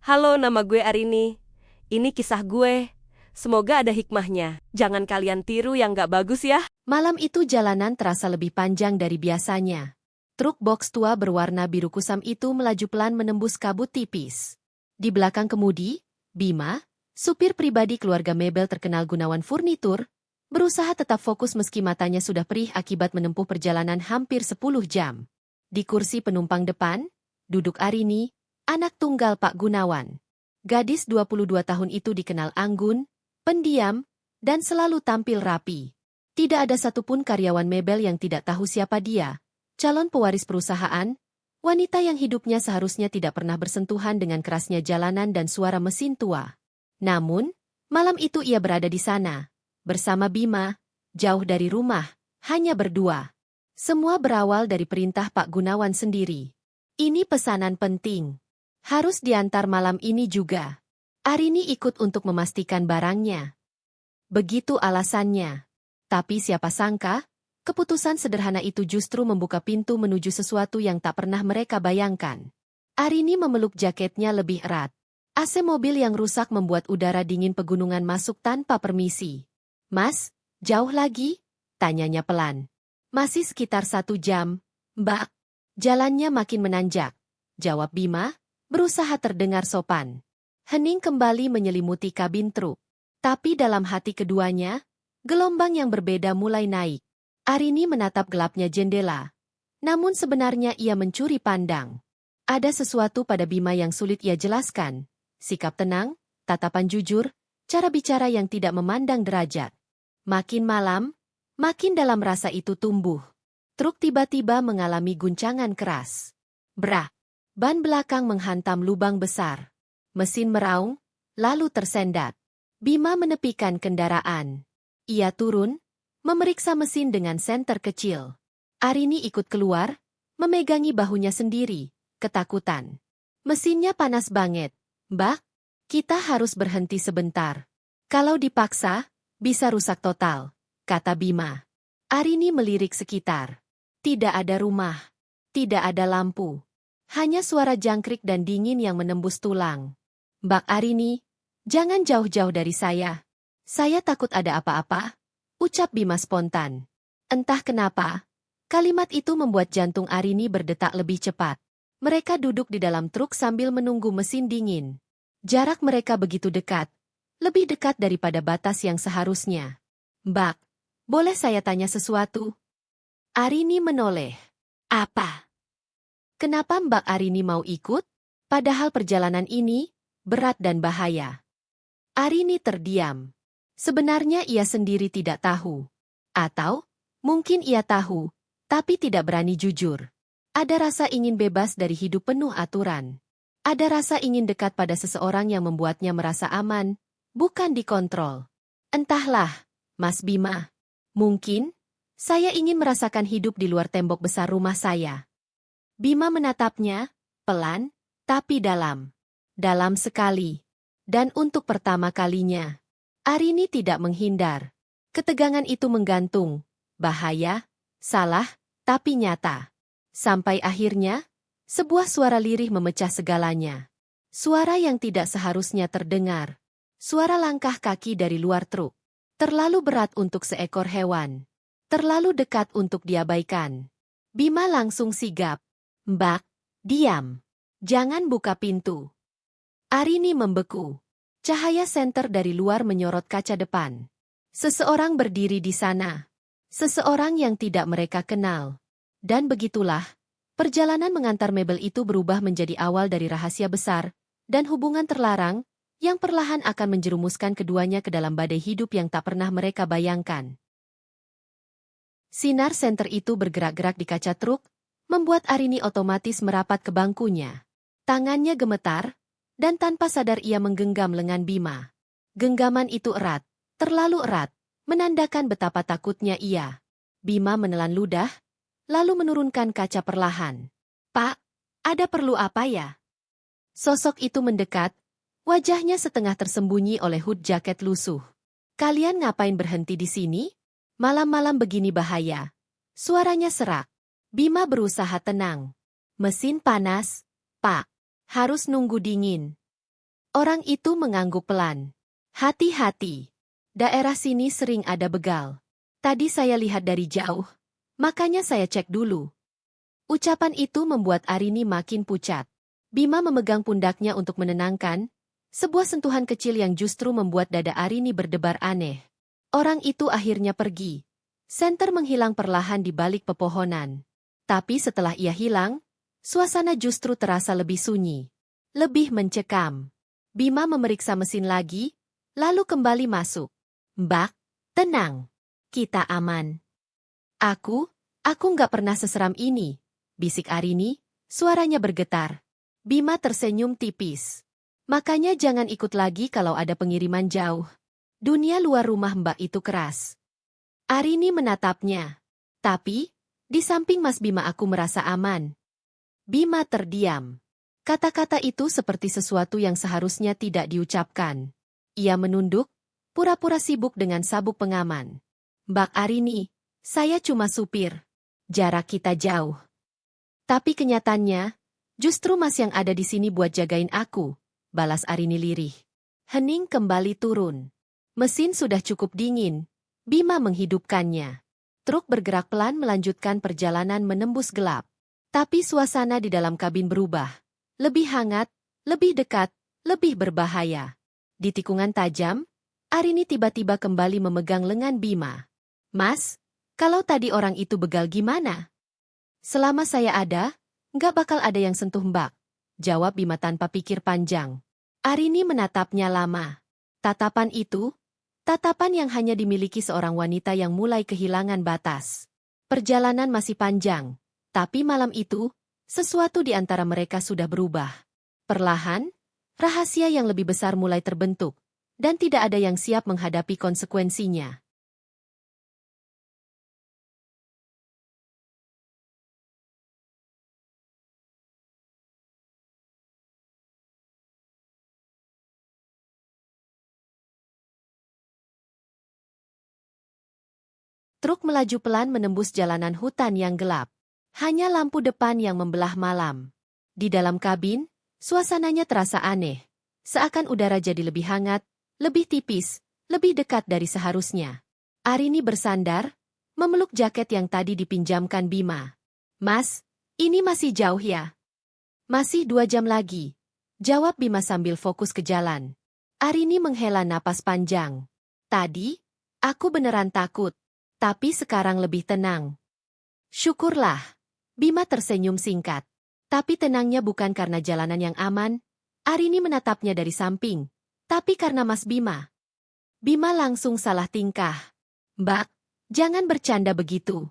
Halo, nama gue Arini. Ini kisah gue. Semoga ada hikmahnya. Jangan kalian tiru yang gak bagus ya. Malam itu jalanan terasa lebih panjang dari biasanya. Truk box tua berwarna biru kusam itu melaju pelan menembus kabut tipis. Di belakang kemudi, Bima, supir pribadi keluarga Mebel terkenal Gunawan Furnitur, berusaha tetap fokus meski matanya sudah perih akibat menempuh perjalanan hampir 10 jam. Di kursi penumpang depan, duduk Arini, anak tunggal Pak Gunawan. Gadis 22 tahun itu dikenal anggun, pendiam, dan selalu tampil rapi. Tidak ada satupun karyawan Mebel yang tidak tahu siapa dia. Calon pewaris perusahaan, wanita yang hidupnya seharusnya tidak pernah bersentuhan dengan kerasnya jalanan dan suara mesin tua. Namun, malam itu ia berada di sana, bersama Bima, jauh dari rumah, hanya berdua. Semua berawal dari perintah Pak Gunawan sendiri. Ini pesanan penting. Harus diantar malam ini juga. Arini ikut untuk memastikan barangnya. Begitu alasannya. Tapi siapa sangka, keputusan sederhana itu justru membuka pintu menuju sesuatu yang tak pernah mereka bayangkan. Arini memeluk jaketnya lebih erat. AC mobil yang rusak membuat udara dingin pegunungan masuk tanpa permisi. Mas, jauh lagi? Tanyanya pelan. Masih sekitar 1 jam, Mbak. Jalannya makin menanjak. Jawab Bima, berusaha terdengar sopan. Hening kembali menyelimuti kabin truk. Tapi dalam hati keduanya, gelombang yang berbeda mulai naik. Arini menatap gelapnya jendela. Namun sebenarnya ia mencuri pandang. Ada sesuatu pada Bima yang sulit ia jelaskan. Sikap tenang, tatapan jujur, cara bicara yang tidak memandang derajat. Makin malam, makin dalam rasa itu tumbuh. Truk tiba-tiba mengalami guncangan keras. Brak! Ban belakang menghantam lubang besar. Mesin meraung, lalu tersendat. Bima menepikan kendaraan. Ia turun, memeriksa mesin dengan senter kecil. Arini ikut keluar, memegangi bahunya sendiri, ketakutan. Mesinnya panas banget. Mbak, kita harus berhenti sebentar. Kalau dipaksa, bisa rusak total, kata Bima. Arini melirik sekitar. Tidak ada rumah. Tidak ada lampu. Hanya suara jangkrik dan dingin yang menembus tulang. Mbak Arini, jangan jauh-jauh dari saya. Saya takut ada apa-apa, ucap Bima spontan. Entah kenapa, kalimat itu membuat jantung Arini berdetak lebih cepat. Mereka duduk di dalam truk sambil menunggu mesin dingin. Jarak mereka begitu dekat, lebih dekat daripada batas yang seharusnya. Mbak, boleh saya tanya sesuatu? Arini menoleh. Apa? Kenapa Mbak Arini mau ikut? Padahal perjalanan ini berat dan bahaya. Arini terdiam. Sebenarnya ia sendiri tidak tahu. Atau, mungkin ia tahu, tapi tidak berani jujur. Ada rasa ingin bebas dari hidup penuh aturan. Ada rasa ingin dekat pada seseorang yang membuatnya merasa aman, bukan dikontrol. Entahlah, Mas Bima. Mungkin, saya ingin merasakan hidup di luar tembok besar rumah saya. Bima menatapnya, pelan, tapi dalam. Dalam sekali. Dan untuk pertama kalinya. Arini tidak menghindar. Ketegangan itu menggantung. Bahaya, salah, tapi nyata. Sampai akhirnya, sebuah suara lirih memecah segalanya. Suara yang tidak seharusnya terdengar. Suara langkah kaki dari luar truk. Terlalu berat untuk seekor hewan. Terlalu dekat untuk diabaikan. Bima langsung sigap. Mbak, diam. Jangan buka pintu. Arini membeku. Cahaya senter dari luar menyorot kaca depan. Seseorang berdiri di sana. Seseorang yang tidak mereka kenal. Dan begitulah, perjalanan mengantar Mebel itu berubah menjadi awal dari rahasia besar, dan hubungan terlarang, yang perlahan akan menjerumuskan keduanya ke dalam badai hidup yang tak pernah mereka bayangkan. Sinar senter itu bergerak-gerak di kaca truk, membuat Arini otomatis merapat ke bangkunya. Tangannya gemetar, dan tanpa sadar ia menggenggam lengan Bima. Genggaman itu erat, terlalu erat, menandakan betapa takutnya ia. Bima menelan ludah, lalu menurunkan kaca perlahan. Pak, ada perlu apa ya? Sosok itu mendekat, wajahnya setengah tersembunyi oleh hood jaket lusuh. Kalian ngapain berhenti di sini? Malam-malam begini bahaya. Suaranya serak. Bima berusaha tenang. Mesin panas, Pak. Harus nunggu dingin. Orang itu mengangguk pelan. Hati-hati. Daerah sini sering ada begal. Tadi saya lihat dari jauh. Makanya saya cek dulu. Ucapan itu membuat Arini makin pucat. Bima memegang pundaknya untuk menenangkan. Sebuah sentuhan kecil yang justru membuat dada Arini berdebar aneh. Orang itu akhirnya pergi. Senter menghilang perlahan di balik pepohonan. Tapi setelah ia hilang, suasana justru terasa lebih sunyi. Lebih mencekam. Bima memeriksa mesin lagi, lalu kembali masuk. Mbak, tenang. Kita aman. Aku nggak pernah seseram ini, bisik Arini, suaranya bergetar. Bima tersenyum tipis. Makanya jangan ikut lagi kalau ada pengiriman jauh. Dunia luar rumah Mbak itu keras. Arini menatapnya. Tapi, di samping Mas Bima aku merasa aman. Bima terdiam. Kata-kata itu seperti sesuatu yang seharusnya tidak diucapkan. Ia menunduk, pura-pura sibuk dengan sabuk pengaman. Mbak Arini, saya cuma supir. Jarak kita jauh. Tapi kenyataannya, justru Mas yang ada di sini buat jagain aku, balas Arini lirih. Hening kembali turun. Mesin sudah cukup dingin. Bima menghidupkannya. Truk bergerak pelan melanjutkan perjalanan menembus gelap. Tapi suasana di dalam kabin berubah. Lebih hangat, lebih dekat, lebih berbahaya. Di tikungan tajam, Arini tiba-tiba kembali memegang lengan Bima. Mas, kalau tadi orang itu begal gimana? Selama saya ada, nggak bakal ada yang sentuh Mbak, jawab Bima tanpa pikir panjang. Arini menatapnya lama. Tatapan itu, tatapan yang hanya dimiliki seorang wanita yang mulai kehilangan batas. Perjalanan masih panjang, tapi malam itu, sesuatu di antara mereka sudah berubah. Perlahan, rahasia yang lebih besar mulai terbentuk, dan tidak ada yang siap menghadapi konsekuensinya. Truk melaju pelan menembus jalanan hutan yang gelap. Hanya lampu depan yang membelah malam. Di dalam kabin, suasananya terasa aneh. Seakan udara jadi lebih hangat, lebih tipis, lebih dekat dari seharusnya. Arini bersandar, memeluk jaket yang tadi dipinjamkan Bima. Mas, ini masih jauh ya? Masih 2 jam lagi, jawab Bima sambil fokus ke jalan. Arini menghela napas panjang. Tadi, aku beneran takut. Tapi sekarang lebih tenang. Syukurlah. Bima tersenyum singkat. Tapi tenangnya bukan karena jalanan yang aman. Arini menatapnya dari samping. Tapi karena Mas Bima. Bima langsung salah tingkah. Mbak, jangan bercanda begitu.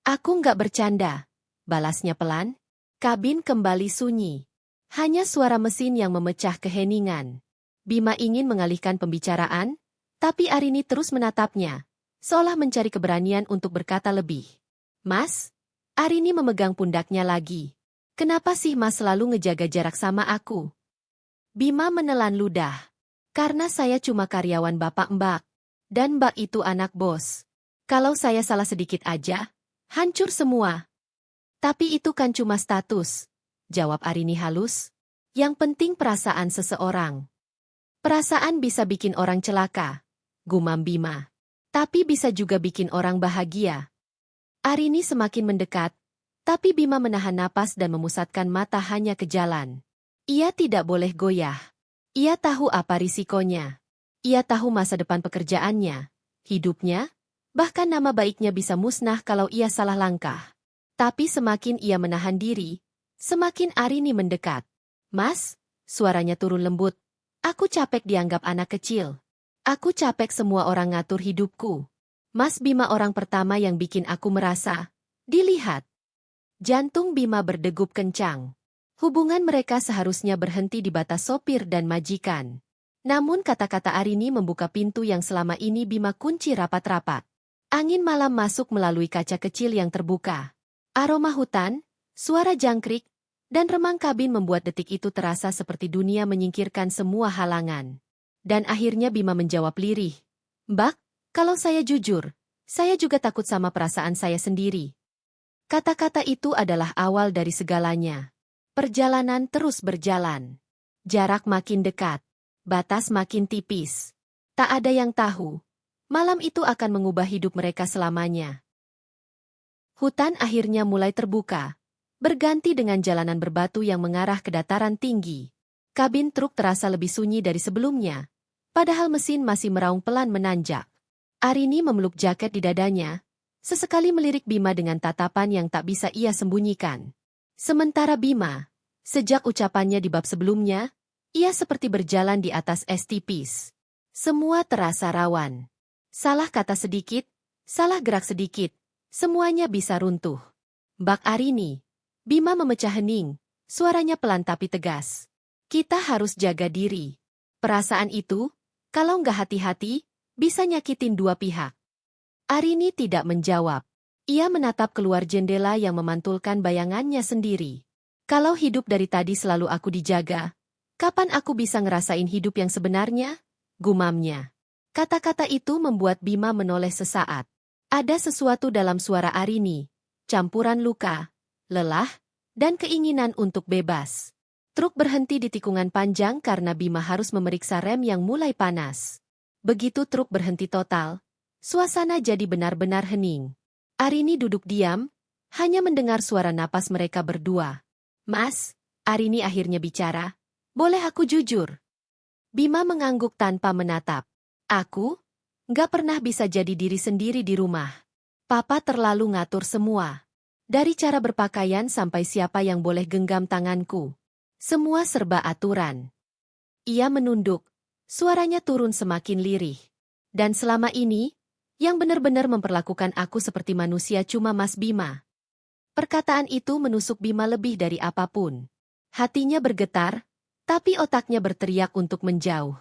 Aku nggak bercanda, balasnya pelan. Kabin kembali sunyi. Hanya suara mesin yang memecah keheningan. Bima ingin mengalihkan pembicaraan, tapi Arini terus menatapnya. Seolah mencari keberanian untuk berkata lebih. Mas, Arini memegang pundaknya lagi. Kenapa sih Mas selalu ngejaga jarak sama aku? Bima menelan ludah. Karena saya cuma karyawan Bapak Mbak. Dan Mbak itu anak bos. Kalau saya salah sedikit aja, hancur semua. Tapi itu kan cuma status, jawab Arini halus. Yang penting perasaan seseorang. Perasaan bisa bikin orang celaka, gumam Bima. Tapi bisa juga bikin orang bahagia. Arini semakin mendekat, tapi Bima menahan napas dan memusatkan mata hanya ke jalan. Ia tidak boleh goyah. Ia tahu apa risikonya. Ia tahu masa depan pekerjaannya, hidupnya, bahkan nama baiknya bisa musnah kalau ia salah langkah. Tapi semakin ia menahan diri, semakin Arini mendekat. Mas, suaranya turun lembut. Aku capek dianggap anak kecil. Aku capek semua orang ngatur hidupku. Mas Bima orang pertama yang bikin aku merasa dilihat. Jantung Bima berdegup kencang. Hubungan mereka seharusnya berhenti di batas sopir dan majikan. Namun kata-kata Arini membuka pintu yang selama ini Bima kunci rapat-rapat. Angin malam masuk melalui kaca kecil yang terbuka. Aroma hutan, suara jangkrik, dan remang kabin membuat detik itu terasa seperti dunia menyingkirkan semua halangan. Dan akhirnya Bima menjawab lirih. Mbak, kalau saya jujur, saya juga takut sama perasaan saya sendiri. Kata-kata itu adalah awal dari segalanya. Perjalanan terus berjalan. Jarak makin dekat. Batas makin tipis. Tak ada yang tahu. Malam itu akan mengubah hidup mereka selamanya. Hutan akhirnya mulai terbuka. Berganti dengan jalanan berbatu yang mengarah ke dataran tinggi. Kabin truk terasa lebih sunyi dari sebelumnya. Padahal mesin masih meraung pelan menanjak. Arini memeluk jaket di dadanya. Sesekali melirik Bima dengan tatapan yang tak bisa ia sembunyikan. Sementara Bima, sejak ucapannya di bab sebelumnya, ia seperti berjalan di atas es tipis. Semua terasa rawan. Salah kata sedikit, salah gerak sedikit, semuanya bisa runtuh. Bak Arini, Bima memecah hening, suaranya pelan tapi tegas. Kita harus jaga diri. Perasaan itu, kalau nggak hati-hati, bisa nyakitin dua pihak. Arini tidak menjawab. Ia menatap keluar jendela yang memantulkan bayangannya sendiri. Kalau hidup dari tadi selalu aku dijaga, kapan aku bisa ngerasain hidup yang sebenarnya? Gumamnya. Kata-kata itu membuat Bima menoleh sesaat. Ada sesuatu dalam suara Arini, campuran luka, lelah, dan keinginan untuk bebas. Truk berhenti di tikungan panjang karena Bima harus memeriksa rem yang mulai panas. Begitu truk berhenti total, suasana jadi benar-benar hening. Arini duduk diam, hanya mendengar suara napas mereka berdua. Mas, Arini akhirnya bicara, boleh aku jujur? Bima mengangguk tanpa menatap. Aku nggak pernah bisa jadi diri sendiri di rumah. Papa terlalu ngatur semua. Dari cara berpakaian sampai siapa yang boleh genggam tanganku. Semua serba aturan. Ia menunduk, suaranya turun semakin lirih. Dan selama ini, yang benar-benar memperlakukan aku seperti manusia cuma Mas Bima. Perkataan itu menusuk Bima lebih dari apapun. Hatinya bergetar, tapi otaknya berteriak untuk menjauh.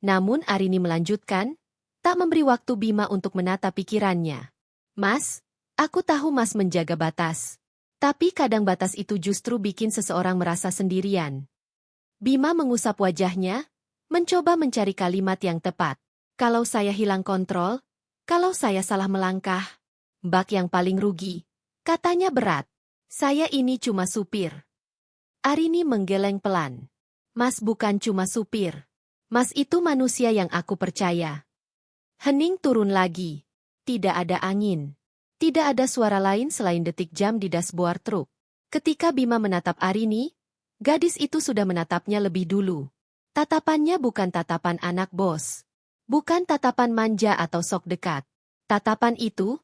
Namun Arini melanjutkan, tak memberi waktu Bima untuk menata pikirannya. Mas, aku tahu Mas menjaga batas. Tapi kadang batas itu justru bikin seseorang merasa sendirian. Bima mengusap wajahnya, mencoba mencari kalimat yang tepat. Kalau saya hilang kontrol, kalau saya salah melangkah, bak yang paling rugi. Katanya berat. Saya ini cuma supir. Arini menggeleng pelan. Mas bukan cuma supir. Mas itu manusia yang aku percaya. Hening turun lagi. Tidak ada angin. Tidak ada suara lain selain detik jam di dashboard truk. Ketika Bima menatap Arini, gadis itu sudah menatapnya lebih dulu. Tatapannya bukan tatapan anak bos. Bukan tatapan manja atau sok dekat. Tatapan itu,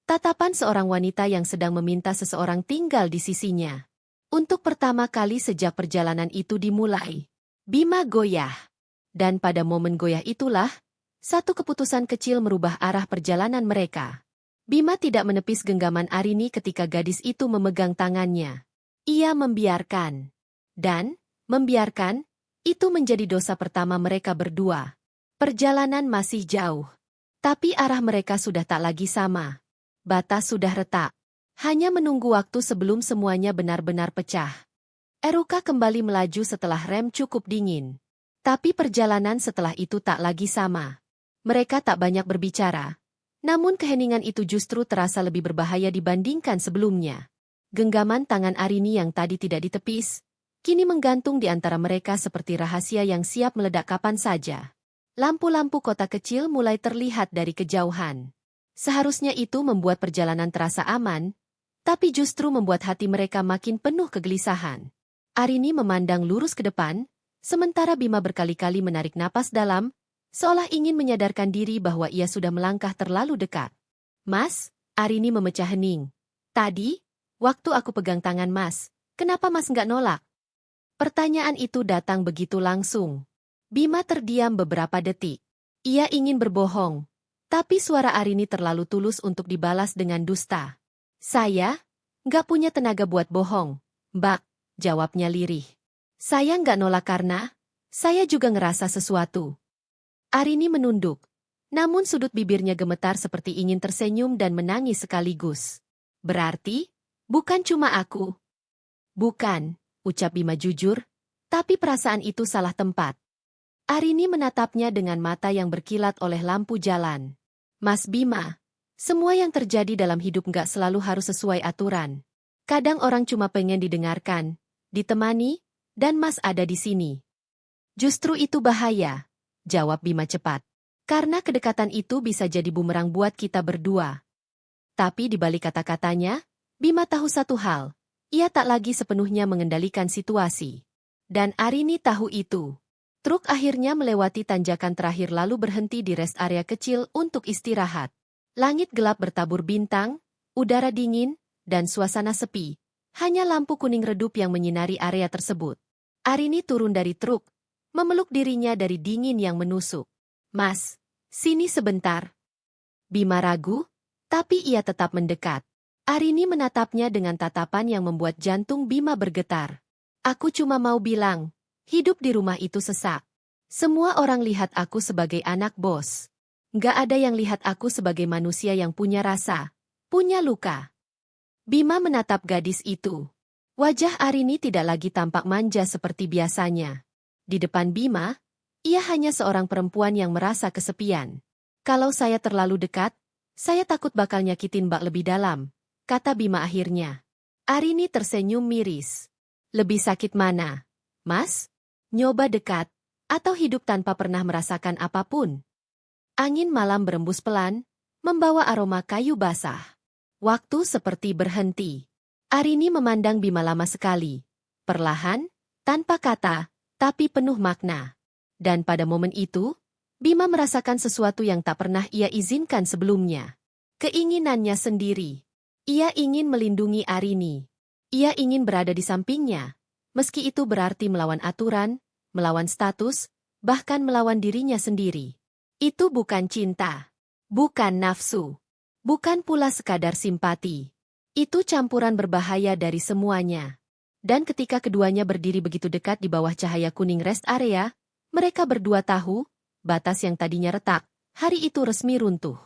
tatapan seorang wanita yang sedang meminta seseorang tinggal di sisinya. Untuk pertama kali sejak perjalanan itu dimulai, Bima goyah. Dan pada momen goyah itulah, satu keputusan kecil merubah arah perjalanan mereka. Bima tidak menepis genggaman Arini ketika gadis itu memegang tangannya. Ia membiarkan. Dan, membiarkan, itu menjadi dosa pertama mereka berdua. Perjalanan masih jauh. Tapi arah mereka sudah tak lagi sama. Batas sudah retak. Hanya menunggu waktu sebelum semuanya benar-benar pecah. Eruka kembali melaju setelah rem cukup dingin. Tapi perjalanan setelah itu tak lagi sama. Mereka tak banyak berbicara. Namun keheningan itu justru terasa lebih berbahaya dibandingkan sebelumnya. Genggaman tangan Arini yang tadi tidak ditepis, kini menggantung di antara mereka seperti rahasia yang siap meledak kapan saja. Lampu-lampu kota kecil mulai terlihat dari kejauhan. Seharusnya itu membuat perjalanan terasa aman, tapi justru membuat hati mereka makin penuh kegelisahan. Arini memandang lurus ke depan, sementara Bima berkali-kali menarik napas dalam, seolah ingin menyadarkan diri bahwa ia sudah melangkah terlalu dekat. Mas, Arini memecah hening. Tadi, waktu aku pegang tangan Mas, kenapa Mas nggak nolak? Pertanyaan itu datang begitu langsung. Bima terdiam beberapa detik. Ia ingin berbohong, tapi suara Arini terlalu tulus untuk dibalas dengan dusta. Saya nggak punya tenaga buat bohong, Mbak, jawabnya lirih. Saya nggak nolak karena saya juga ngerasa sesuatu. Arini menunduk, namun sudut bibirnya gemetar seperti ingin tersenyum dan menangis sekaligus. Berarti, bukan cuma aku. Bukan, ucap Bima jujur, tapi perasaan itu salah tempat. Arini menatapnya dengan mata yang berkilat oleh lampu jalan. Mas Bima, semua yang terjadi dalam hidup nggak selalu harus sesuai aturan. Kadang orang cuma pengen didengarkan, ditemani, dan Mas ada di sini. Justru itu bahaya, jawab Bima cepat. Karena kedekatan itu bisa jadi bumerang buat kita berdua. Tapi di balik kata-katanya, Bima tahu satu hal. Ia tak lagi sepenuhnya mengendalikan situasi. Dan Arini tahu itu. Truk akhirnya melewati tanjakan terakhir lalu berhenti di rest area kecil untuk istirahat. Langit gelap bertabur bintang, udara dingin, dan suasana sepi. Hanya lampu kuning redup yang menyinari area tersebut. Arini turun dari truk, memeluk dirinya dari dingin yang menusuk. Mas, sini sebentar. Bima ragu, tapi ia tetap mendekat. Arini menatapnya dengan tatapan yang membuat jantung Bima bergetar. Aku cuma mau bilang, hidup di rumah itu sesak. Semua orang lihat aku sebagai anak bos. Nggak ada yang lihat aku sebagai manusia yang punya rasa, punya luka. Bima menatap gadis itu. Wajah Arini tidak lagi tampak manja seperti biasanya. Di depan Bima, ia hanya seorang perempuan yang merasa kesepian. Kalau saya terlalu dekat, saya takut bakal nyakitin Mbak lebih dalam, kata Bima akhirnya. Arini tersenyum miris. Lebih sakit mana, Mas? Nyoba dekat, atau hidup tanpa pernah merasakan apapun? Angin malam berembus pelan, membawa aroma kayu basah. Waktu seperti berhenti. Arini memandang Bima lama sekali. Perlahan, tanpa kata, tapi penuh makna. Dan pada momen itu, Bima merasakan sesuatu yang tak pernah ia izinkan sebelumnya. Keinginannya sendiri. Ia ingin melindungi Arini. Ia ingin berada di sampingnya. Meski itu berarti melawan aturan, melawan status, bahkan melawan dirinya sendiri. Itu bukan cinta. Bukan nafsu. Bukan pula sekadar simpati. Itu campuran berbahaya dari semuanya. Dan ketika keduanya berdiri begitu dekat di bawah cahaya kuning rest area, mereka berdua tahu, batas yang tadinya retak, hari itu resmi runtuh.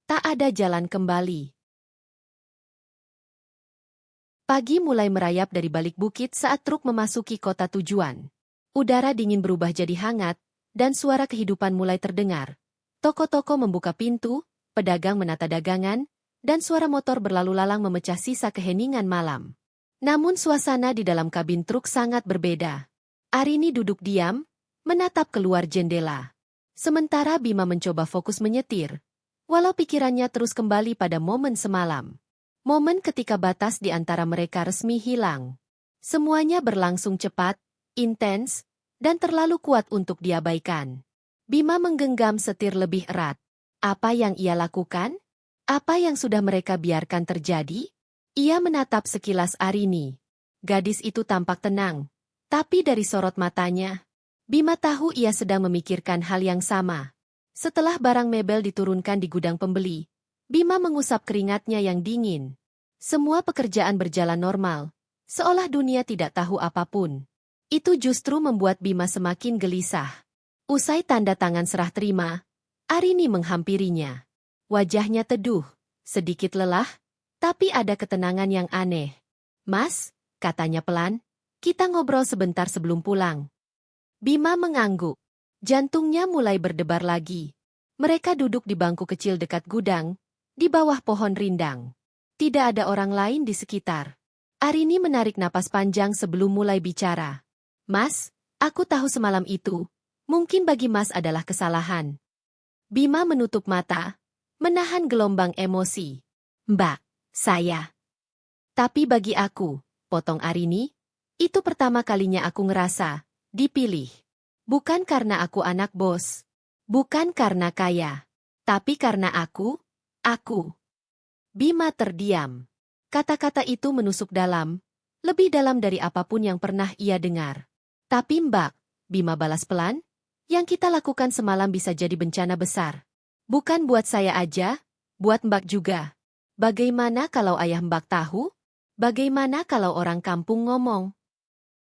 Tak ada jalan kembali. Pagi mulai merayap dari balik bukit saat truk memasuki kota tujuan. Udara dingin berubah jadi hangat, dan suara kehidupan mulai terdengar. Toko-toko membuka pintu, pedagang menata dagangan, dan suara motor berlalu lalang memecah sisa keheningan malam. Namun suasana di dalam kabin truk sangat berbeda. Arini duduk diam, menatap keluar jendela. Sementara Bima mencoba fokus menyetir, walau pikirannya terus kembali pada momen semalam. Momen ketika batas di antara mereka resmi hilang. Semuanya berlangsung cepat, intens, dan terlalu kuat untuk diabaikan. Bima menggenggam setir lebih erat. Apa yang ia lakukan? Apa yang sudah mereka biarkan terjadi? Ia menatap sekilas Arini. Gadis itu tampak tenang. Tapi dari sorot matanya, Bima tahu ia sedang memikirkan hal yang sama. Setelah barang mebel diturunkan di gudang pembeli, Bima mengusap keringatnya yang dingin. Semua pekerjaan berjalan normal, seolah dunia tidak tahu apapun. Itu justru membuat Bima semakin gelisah. Usai tanda tangan serah terima, Arini menghampirinya. Wajahnya teduh, sedikit lelah, tapi ada ketenangan yang aneh. Mas, katanya pelan, kita ngobrol sebentar sebelum pulang. Bima mengangguk. Jantungnya mulai berdebar lagi. Mereka duduk di bangku kecil dekat gudang, di bawah pohon rindang. Tidak ada orang lain di sekitar. Arini menarik napas panjang sebelum mulai bicara. Mas, aku tahu semalam itu, mungkin bagi Mas adalah kesalahan. Bima menutup mata, menahan gelombang emosi. Mbak, saya. Tapi bagi aku, potong Arini, itu pertama kalinya aku ngerasa dipilih. Bukan karena aku anak bos. Bukan karena kaya. Tapi karena aku. Bima terdiam. Kata-kata itu menusuk dalam, lebih dalam dari apapun yang pernah ia dengar. Tapi Mbak, Bima balas pelan, yang kita lakukan semalam bisa jadi bencana besar. Bukan buat saya aja, buat Mbak juga. Bagaimana kalau ayah Mbak tahu? Bagaimana kalau orang kampung ngomong?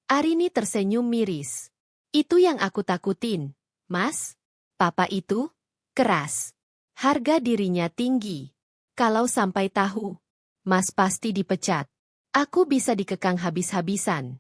Arini tersenyum miris. Itu yang aku takutin, Mas. Papa itu keras. Harga dirinya tinggi. Kalau sampai tahu, Mas pasti dipecat. Aku bisa dikekang habis-habisan.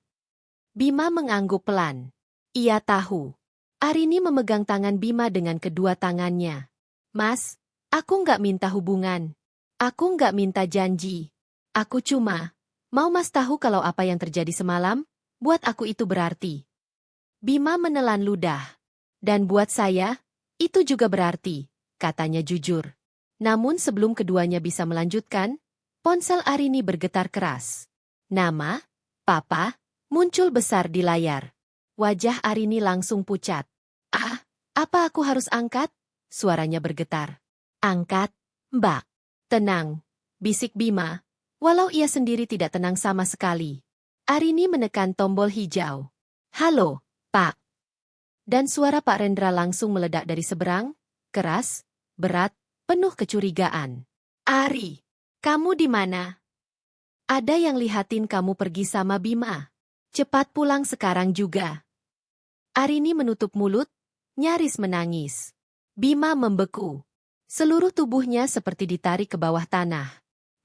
Bima mengangguk pelan. Ia tahu. Arini memegang tangan Bima dengan kedua tangannya. Mas, aku nggak minta hubungan. Aku nggak minta janji. Aku cuma mau Mas tahu kalau apa yang terjadi semalam, buat aku itu berarti. Bima menelan ludah. Dan buat saya, itu juga berarti, katanya jujur. Namun sebelum keduanya bisa melanjutkan, ponsel Arini bergetar keras. Nama, Papa, muncul besar di layar. Wajah Arini langsung pucat. Ah, apa aku harus angkat? Suaranya bergetar. Angkat, Mbak. Tenang, bisik Bima, walau ia sendiri tidak tenang sama sekali. Arini menekan tombol hijau. Halo, Pak. Dan suara Pak Rendra langsung meledak dari seberang, keras, berat, penuh kecurigaan. Ari, kamu di mana? Ada yang lihatin kamu pergi sama Bima. Cepat pulang sekarang juga. Arini menutup mulut, nyaris menangis. Bima membeku. Seluruh tubuhnya seperti ditarik ke bawah tanah.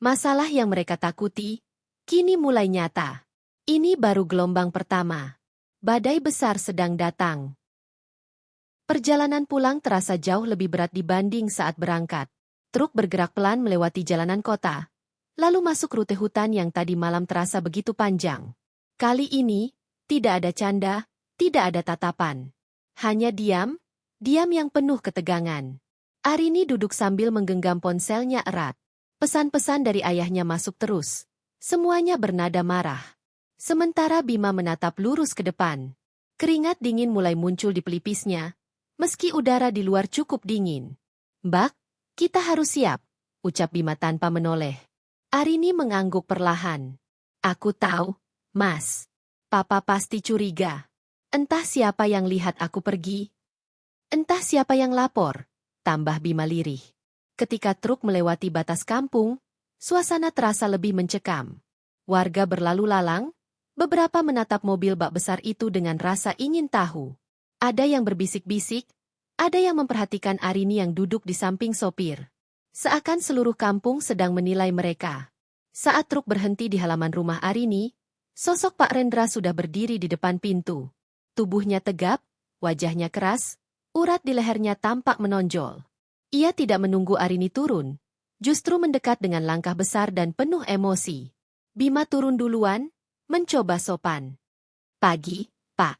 Masalah yang mereka takuti, kini mulai nyata. Ini baru gelombang pertama. Badai besar sedang datang. Perjalanan pulang terasa jauh lebih berat dibanding saat berangkat. Truk bergerak pelan melewati jalanan kota, lalu masuk rute hutan yang tadi malam terasa begitu panjang. Kali ini, tidak ada canda, tidak ada tatapan. Hanya diam yang penuh ketegangan. Arini duduk sambil menggenggam ponselnya erat. Pesan-pesan dari ayahnya masuk terus. Semuanya bernada marah. Sementara Bima menatap lurus ke depan. Keringat dingin mulai muncul di pelipisnya, meski udara di luar cukup dingin. Mbak, kita harus siap, ucap Bima tanpa menoleh. Arini mengangguk perlahan. Aku tahu, Mas. Papa pasti curiga. Entah siapa yang lihat aku pergi. Entah siapa yang lapor. Tambah Bima lirih. Ketika truk melewati batas kampung, suasana terasa lebih mencekam. Warga berlalu lalang, beberapa menatap mobil bak besar itu dengan rasa ingin tahu. Ada yang berbisik-bisik, ada yang memperhatikan Arini yang duduk di samping sopir. Seakan seluruh kampung sedang menilai mereka. Saat truk berhenti di halaman rumah Arini, sosok Pak Rendra sudah berdiri di depan pintu. Tubuhnya tegap, wajahnya keras, urat di lehernya tampak menonjol. Ia tidak menunggu Arini turun, justru mendekat dengan langkah besar dan penuh emosi. Bima turun duluan, mencoba sopan. Pagi, Pak.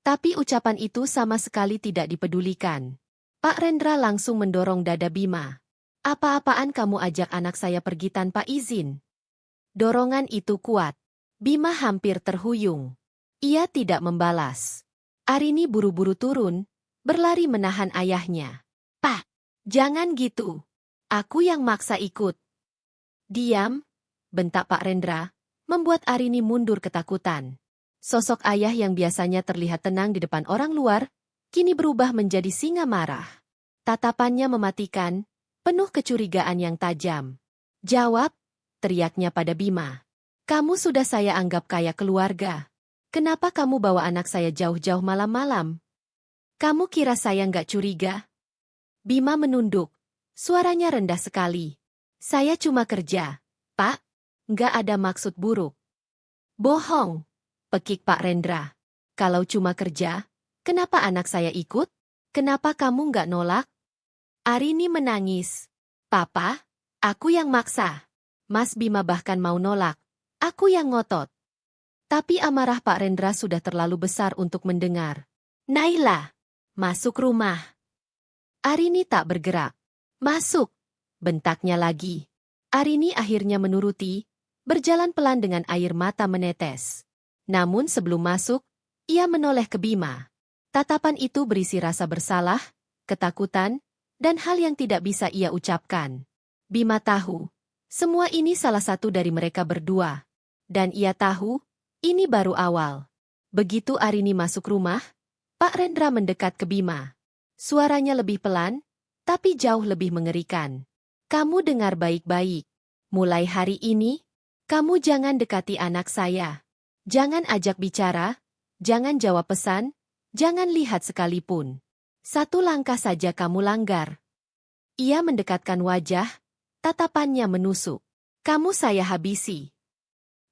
Tapi ucapan itu sama sekali tidak dipedulikan. Pak Rendra langsung mendorong dada Bima. Apa-apaan kamu ajak anak saya pergi tanpa izin? Dorongan itu kuat. Bima hampir terhuyung. Ia tidak membalas. Arini buru-buru turun, berlari menahan ayahnya. Pak, jangan gitu. Aku yang maksa ikut. Diam, bentak Pak Rendra, membuat Arini mundur ketakutan. Sosok ayah yang biasanya terlihat tenang di depan orang luar, kini berubah menjadi singa marah. Tatapannya mematikan, penuh kecurigaan yang tajam. Jawab, teriaknya pada Bima. Kamu sudah saya anggap kayak keluarga. Kenapa kamu bawa anak saya jauh-jauh malam-malam? Kamu kira saya nggak curiga? Bima menunduk. Suaranya rendah sekali. Saya cuma kerja, Pak. Nggak ada maksud buruk. Bohong, pekik Pak Rendra. Kalau cuma kerja, kenapa anak saya ikut? Kenapa kamu nggak nolak? Arini menangis. Papa, aku yang maksa. Mas Bima bahkan mau nolak. Aku yang ngotot. Tapi amarah Pak Rendra sudah terlalu besar untuk mendengar. Naila, masuk rumah. Arini tak bergerak. Masuk, bentaknya lagi. Arini akhirnya menuruti, berjalan pelan dengan air mata menetes. Namun sebelum masuk, ia menoleh ke Bima. Tatapan itu berisi rasa bersalah, ketakutan, dan hal yang tidak bisa ia ucapkan. Bima tahu, semua ini salah satu dari mereka berdua. Dan ia tahu, ini baru awal. Begitu Arini masuk rumah, Pak Rendra mendekat ke Bima. Suaranya lebih pelan, tapi jauh lebih mengerikan. Kamu dengar baik-baik. Mulai hari ini, kamu jangan dekati anak saya. Jangan ajak bicara, jangan jawab pesan, jangan lihat sekalipun. Satu langkah saja kamu langgar. Ia mendekatkan wajah, tatapannya menusuk. Kamu saya habisi.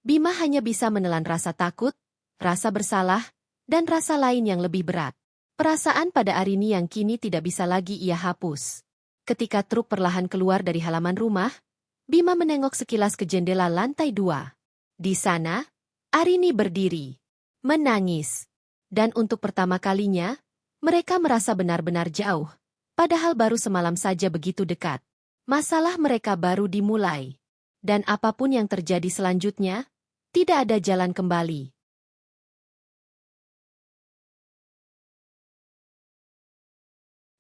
Bima hanya bisa menelan rasa takut, rasa bersalah, dan rasa lain yang lebih berat. Perasaan pada Arini yang kini tidak bisa lagi ia hapus. Ketika truk perlahan keluar dari halaman rumah, Bima menengok sekilas ke jendela lantai 2. Di sana, Arini berdiri, menangis. Dan untuk pertama kalinya, mereka merasa benar-benar jauh. Padahal baru semalam saja begitu dekat. Masalah mereka baru dimulai. Dan apapun yang terjadi selanjutnya, tidak ada jalan kembali.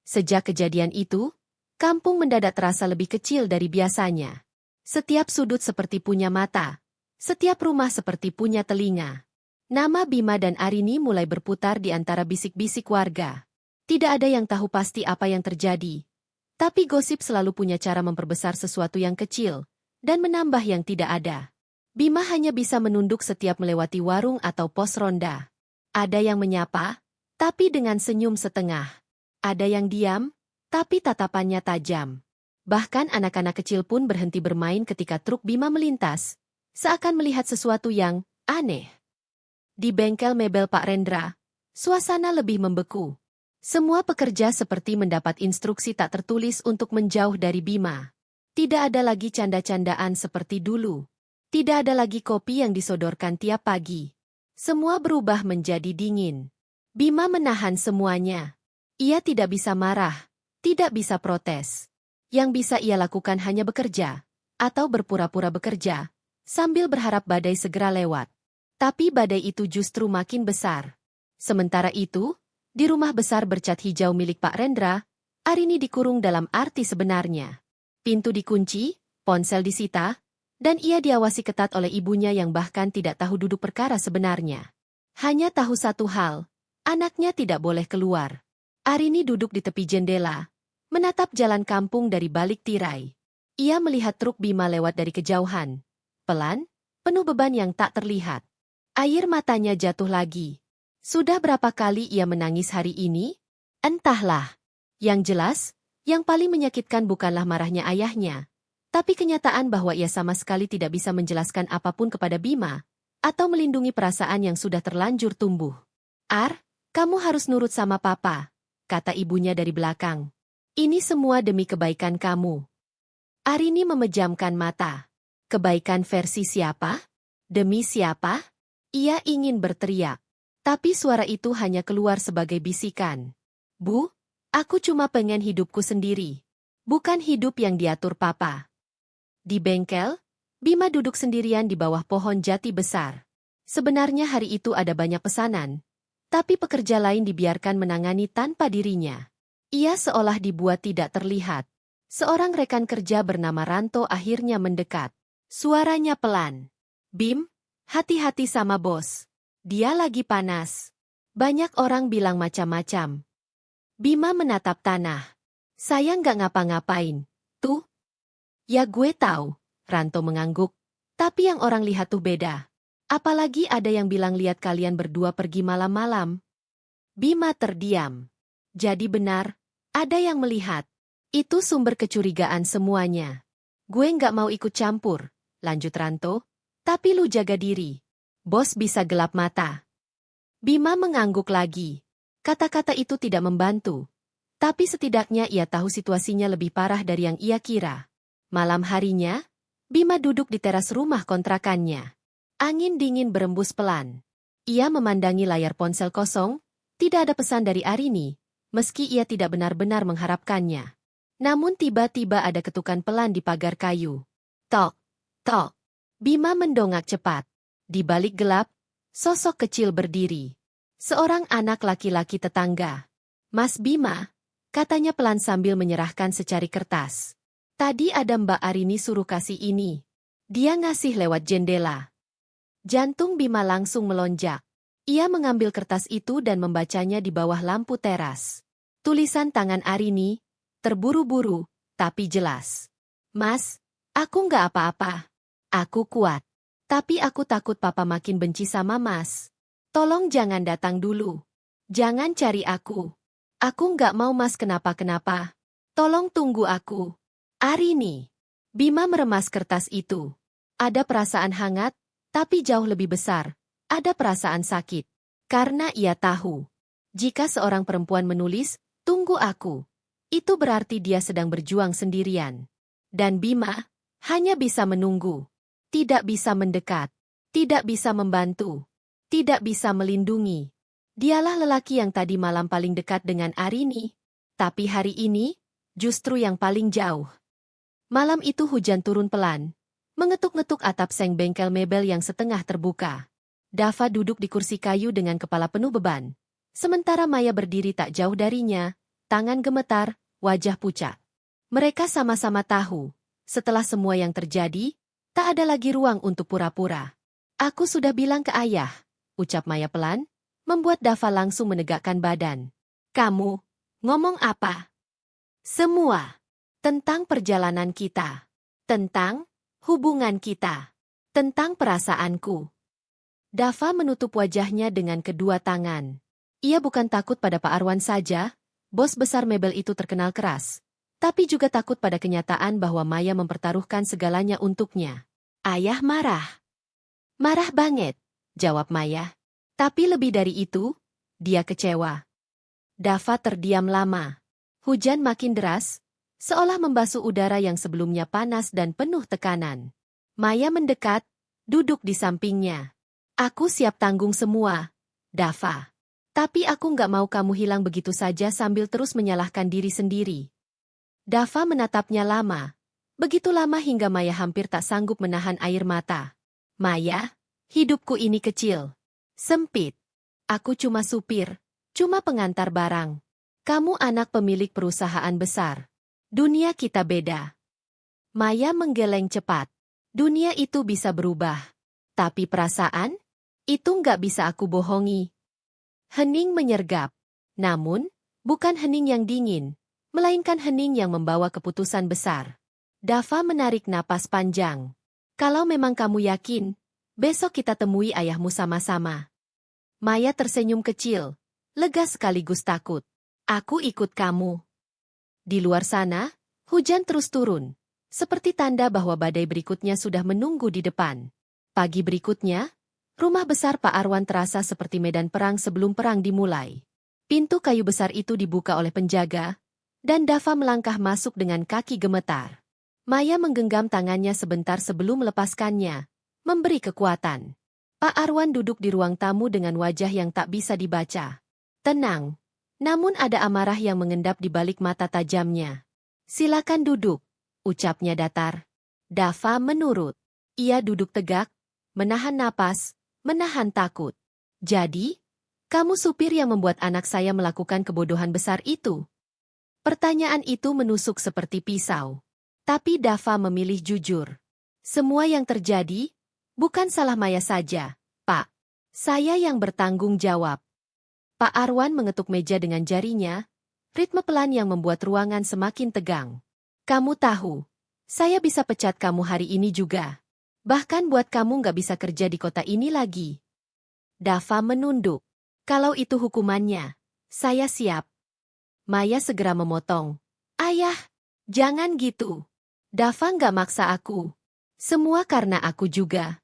Sejak kejadian itu, kampung mendadak terasa lebih kecil dari biasanya. Setiap sudut seperti punya mata. Setiap rumah seperti punya telinga. Nama Bima dan Arini mulai berputar di antara bisik-bisik warga. Tidak ada yang tahu pasti apa yang terjadi. Tapi gosip selalu punya cara memperbesar sesuatu yang kecil dan menambah yang tidak ada. Bima hanya bisa menunduk setiap melewati warung atau pos ronda. Ada yang menyapa, tapi dengan senyum setengah. Ada yang diam, tapi tatapannya tajam. Bahkan anak-anak kecil pun berhenti bermain ketika truk Bima melintas, seakan melihat sesuatu yang aneh. Di bengkel mebel Pak Rendra, suasana lebih membeku. Semua pekerja seperti mendapat instruksi tak tertulis untuk menjauh dari Bima. Tidak ada lagi canda-candaan seperti dulu. Tidak ada lagi kopi yang disodorkan tiap pagi. Semua berubah menjadi dingin. Bima menahan semuanya. Ia tidak bisa marah, tidak bisa protes. Yang bisa ia lakukan hanya bekerja, atau berpura-pura bekerja, sambil berharap badai segera lewat. Tapi badai itu justru makin besar. Sementara itu, di rumah besar bercat hijau milik Pak Rendra, Arini dikurung dalam arti sebenarnya. Pintu dikunci, ponsel disita, dan ia diawasi ketat oleh ibunya yang bahkan tidak tahu duduk perkara sebenarnya. Hanya tahu satu hal, anaknya tidak boleh keluar. Arini duduk di tepi jendela, menatap jalan kampung dari balik tirai. Ia melihat truk Bima lewat dari kejauhan. Pelan, penuh beban yang tak terlihat. Air matanya jatuh lagi. Sudah berapa kali ia menangis hari ini? Entahlah. Yang jelas, yang paling menyakitkan bukanlah marahnya ayahnya, tapi kenyataan bahwa ia sama sekali tidak bisa menjelaskan apapun kepada Bima, atau melindungi perasaan yang sudah terlanjur tumbuh. Kamu harus nurut sama papa, kata ibunya dari belakang. Ini semua demi kebaikan kamu. Arini memejamkan mata. Kebaikan versi siapa? Demi siapa? Ia ingin berteriak. Tapi suara itu hanya keluar sebagai bisikan. Bu, aku cuma pengen hidupku sendiri. Bukan hidup yang diatur papa. Di bengkel, Bima duduk sendirian di bawah pohon jati besar. Sebenarnya hari itu ada banyak pesanan, tapi pekerja lain dibiarkan menangani tanpa dirinya. Ia seolah dibuat tidak terlihat. Seorang rekan kerja bernama Ranto akhirnya mendekat. Suaranya pelan. Bim, hati-hati sama bos. Dia lagi panas. Banyak orang bilang macam-macam. Bima menatap tanah. Saya nggak ngapa-ngapain. Tuh. Ya gue tahu, Ranto mengangguk. Tapi yang orang lihat tuh beda. Apalagi ada yang bilang lihat kalian berdua pergi malam-malam. Bima terdiam. Jadi benar, ada yang melihat. Itu sumber kecurigaan semuanya. Gue nggak mau ikut campur, lanjut Ranto. Tapi lu jaga diri. Bos bisa gelap mata. Bima mengangguk lagi. Kata-kata itu tidak membantu. Tapi setidaknya ia tahu situasinya lebih parah dari yang ia kira. Malam harinya, Bima duduk di teras rumah kontrakannya. Angin dingin berembus pelan. Ia memandangi layar ponsel kosong, tidak ada pesan dari Arini, meski ia tidak benar-benar mengharapkannya. Namun tiba-tiba ada ketukan pelan di pagar kayu. Tok, tok. Bima mendongak cepat. Di balik gelap, sosok kecil berdiri. Seorang anak laki-laki tetangga. Mas Bima, katanya pelan sambil menyerahkan secari kertas. Tadi ada Mbak Arini suruh kasih ini. Dia ngasih lewat jendela. Jantung Bima langsung melonjak. Ia mengambil kertas itu dan membacanya di bawah lampu teras. Tulisan tangan Arini, terburu-buru, tapi jelas. Mas, aku nggak apa-apa. Aku kuat. Tapi aku takut papa makin benci sama mas. Tolong jangan datang dulu. Jangan cari aku. Aku nggak mau mas kenapa-kenapa. Tolong tunggu aku. Arini. Bima meremas kertas itu. Ada perasaan hangat, tapi jauh lebih besar. Ada perasaan sakit. Karena ia tahu. Jika seorang perempuan menulis, tunggu aku. Itu berarti dia sedang berjuang sendirian. Dan Bima hanya bisa menunggu. Tidak bisa mendekat, tidak bisa membantu, tidak bisa melindungi. Dialah lelaki yang tadi malam paling dekat dengan Arini. Tapi hari ini, justru yang paling jauh. Malam itu hujan turun pelan, mengetuk-ngetuk atap seng bengkel mebel yang setengah terbuka. Dava duduk di kursi kayu dengan kepala penuh beban. Sementara Maya berdiri tak jauh darinya, tangan gemetar, wajah pucat. Mereka sama-sama tahu, setelah semua yang terjadi, tak ada lagi ruang untuk pura-pura. Aku sudah bilang ke ayah, ucap Maya pelan, membuat Dava langsung menegakkan badan. Kamu, ngomong apa? Semua. Tentang perjalanan kita. Tentang hubungan kita. Tentang perasaanku. Dava menutup wajahnya dengan kedua tangan. Ia bukan takut pada Pak Arwan saja, bos besar mebel itu terkenal keras. Tapi juga takut pada kenyataan bahwa Maya mempertaruhkan segalanya untuknya. Ayah marah. Marah banget, jawab Maya. Tapi lebih dari itu, dia kecewa. Dava terdiam lama. Hujan makin deras, seolah membasuh udara yang sebelumnya panas dan penuh tekanan. Maya mendekat, duduk di sampingnya. Aku siap tanggung semua, Dava. Tapi aku nggak mau kamu hilang begitu saja sambil terus menyalahkan diri sendiri. Dava menatapnya lama. Begitu lama hingga Maya hampir tak sanggup menahan air mata. Maya, hidupku ini kecil. Sempit. Aku cuma supir, cuma pengantar barang. Kamu anak pemilik perusahaan besar. Dunia kita beda. Maya menggeleng cepat. Dunia itu bisa berubah. Tapi perasaan? Itu nggak bisa aku bohongi. Hening menyergap. Namun, bukan hening yang dingin, melainkan hening yang membawa keputusan besar. Dava menarik napas panjang. Kalau memang kamu yakin, besok kita temui ayahmu sama-sama. Maya tersenyum kecil, lega sekaligus takut. Aku ikut kamu. Di luar sana, hujan terus turun, seperti tanda bahwa badai berikutnya sudah menunggu di depan. Pagi berikutnya, rumah besar Pak Arwan terasa seperti medan perang sebelum perang dimulai. Pintu kayu besar itu dibuka oleh penjaga, dan Dava melangkah masuk dengan kaki gemetar. Maya menggenggam tangannya sebentar sebelum melepaskannya, memberi kekuatan. Pak Arwan duduk di ruang tamu dengan wajah yang tak bisa dibaca. Tenang, namun ada amarah yang mengendap di balik mata tajamnya. Silakan duduk, ucapnya datar. Dava menurut. Ia duduk tegak, menahan napas, menahan takut. Jadi, kamu supir yang membuat anak saya melakukan kebodohan besar itu? Pertanyaan itu menusuk seperti pisau. Tapi Dava memilih jujur. Semua yang terjadi, bukan salah Maya saja, Pak. Saya yang bertanggung jawab. Pak Arwan mengetuk meja dengan jarinya, ritme pelan yang membuat ruangan semakin tegang. Kamu tahu, saya bisa pecat kamu hari ini juga. Bahkan buat kamu nggak bisa kerja di kota ini lagi. Dava menunduk. Kalau itu hukumannya, saya siap. Maya segera memotong. Ayah, jangan gitu. Dava nggak maksa aku. Semua karena aku juga.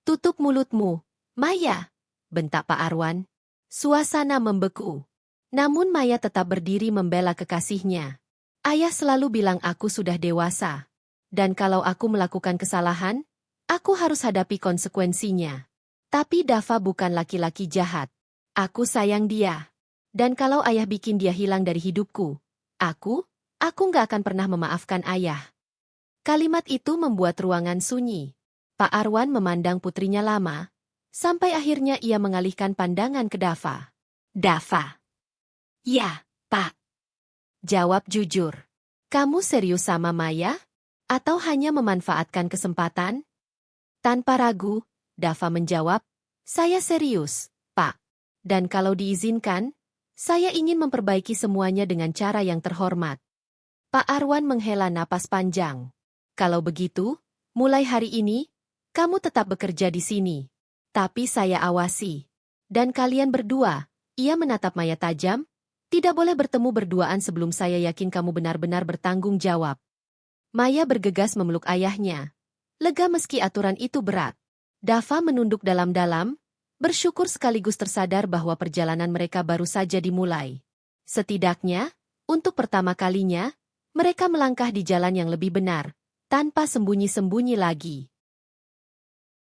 Tutup mulutmu, Maya, bentak Pak Arwan. Suasana membeku. Namun Maya tetap berdiri membela kekasihnya. Ayah selalu bilang aku sudah dewasa. Dan kalau aku melakukan kesalahan, aku harus hadapi konsekuensinya. Tapi Dava bukan laki-laki jahat. Aku sayang dia. Dan kalau ayah bikin dia hilang dari hidupku, aku nggak akan pernah memaafkan ayah. Kalimat itu membuat ruangan sunyi. Pak Arwan memandang putrinya lama, sampai akhirnya ia mengalihkan pandangan ke Dava. Dava. Ya, Pak. Jawab jujur. Kamu serius sama Maya? Atau hanya memanfaatkan kesempatan? Tanpa ragu, Dava menjawab, saya serius, Pak. Dan kalau diizinkan, saya ingin memperbaiki semuanya dengan cara yang terhormat. Pak Arwan menghela napas panjang. Kalau begitu, mulai hari ini, kamu tetap bekerja di sini. Tapi saya awasi. Dan kalian berdua, ia menatap Maya tajam, tidak boleh bertemu berduaan sebelum saya yakin kamu benar-benar bertanggung jawab. Maya bergegas memeluk ayahnya. Lega meski aturan itu berat. Dava menunduk dalam-dalam, bersyukur sekaligus tersadar bahwa perjalanan mereka baru saja dimulai. Setidaknya, untuk pertama kalinya, mereka melangkah di jalan yang lebih benar, tanpa sembunyi-sembunyi lagi.